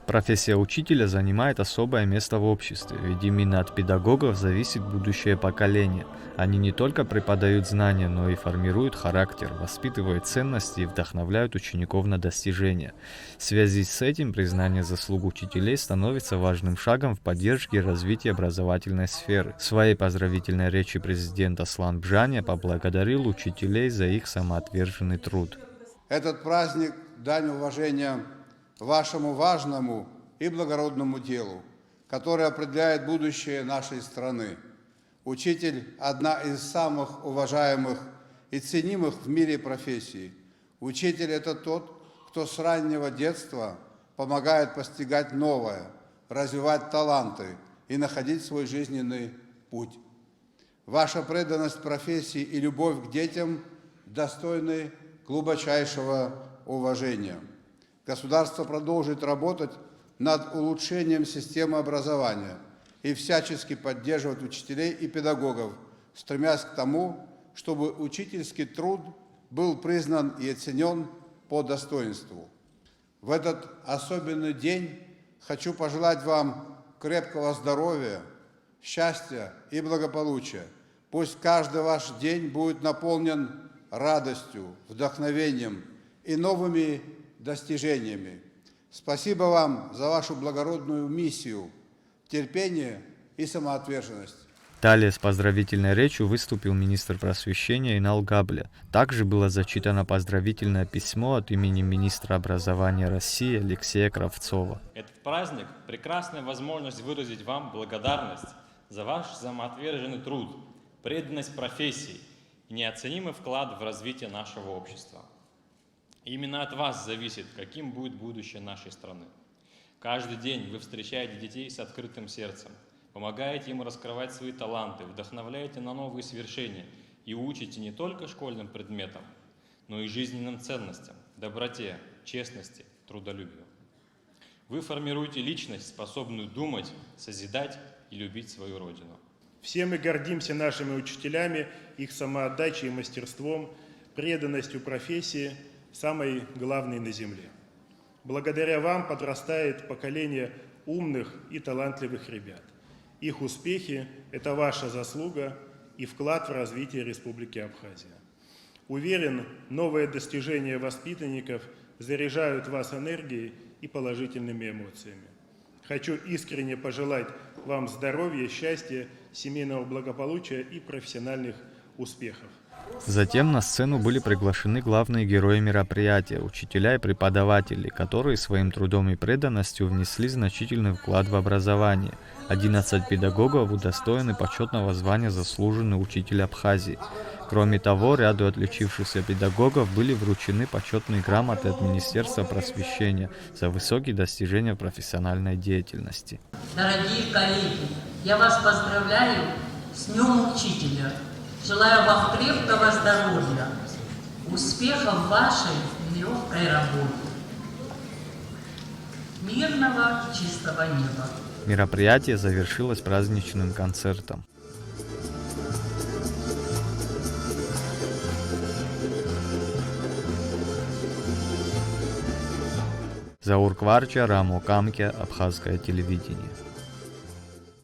Профессия учителя занимает особое место в обществе, ведь именно от педагогов зависит будущее поколение. Они не только преподают знания, но и формируют характер, воспитывают ценности и вдохновляют учеников на достижения. В связи с этим признание заслуг учителей становится важным шагом в поддержке и развитии образовательной сферы. В своей поздравительной речи президент Аслан Бжаня поблагодарил учителей за их самоотверженный труд. Этот праздник – дань уважения вашему важному и благородному делу, которое определяет будущее нашей страны. Учитель – одна из самых уважаемых и ценимых в мире профессий. Учитель – это тот, кто с раннего детства помогает постигать новое, развивать таланты и находить свой жизненный путь. Ваша преданность профессии и любовь к детям достойны глубочайшего уважения. Государство продолжит работать над улучшением системы образования и всячески поддерживать учителей и педагогов, стремясь к тому, чтобы учительский труд был признан и оценен по достоинству. В этот особенный день хочу пожелать вам крепкого здоровья, счастья и благополучия. Пусть каждый ваш день будет наполнен радостью, вдохновением и новыми достижениями. Спасибо вам за вашу благородную миссию, терпение и самоотверженность. Далее с поздравительной речью выступил министр просвещения Инал Габля. Также было зачитано поздравительное письмо от имени министра образования России Алексея Кравцова. Этот праздник – прекрасная возможность выразить вам благодарность за ваш самоотверженный труд, преданность профессии и неоценимый вклад в развитие нашего общества. Именно от вас зависит, каким будет будущее нашей страны. Каждый день вы встречаете детей с открытым сердцем, помогаете им раскрывать свои таланты, вдохновляете на новые свершения и учите не только школьным предметам, но и жизненным ценностям, доброте, честности, трудолюбию. Вы формируете личность, способную думать, созидать и любить свою родину. Все мы гордимся нашими учителями, их самоотдачей и мастерством, преданностью профессии, самой главной на земле. Благодаря вам подрастает поколение умных и талантливых ребят. Их успехи – это ваша заслуга и вклад в развитие Республики Абхазия. Уверен, новые достижения воспитанников заряжают вас энергией и положительными эмоциями. Хочу искренне пожелать вам здоровья, счастья, семейного благополучия и профессиональных успехов. Затем на сцену были приглашены главные герои мероприятия, учителя и преподаватели, которые своим трудом и преданностью внесли значительный вклад в образование. 11 педагогов удостоены почетного звания «Заслуженный учитель Абхазии». Кроме того, ряду отличившихся педагогов были вручены почетные грамоты от Министерства просвещения за высокие достижения в профессиональной деятельности. Дорогие коллеги, я вас поздравляю с Днем Учителя. Желаю вам крепкого здоровья, успехов в вашей нелегкой работе, мирного чистого неба. Мероприятие завершилось праздничным концертом. Заур Кварча, Рамо Камке, Абхазское телевидение.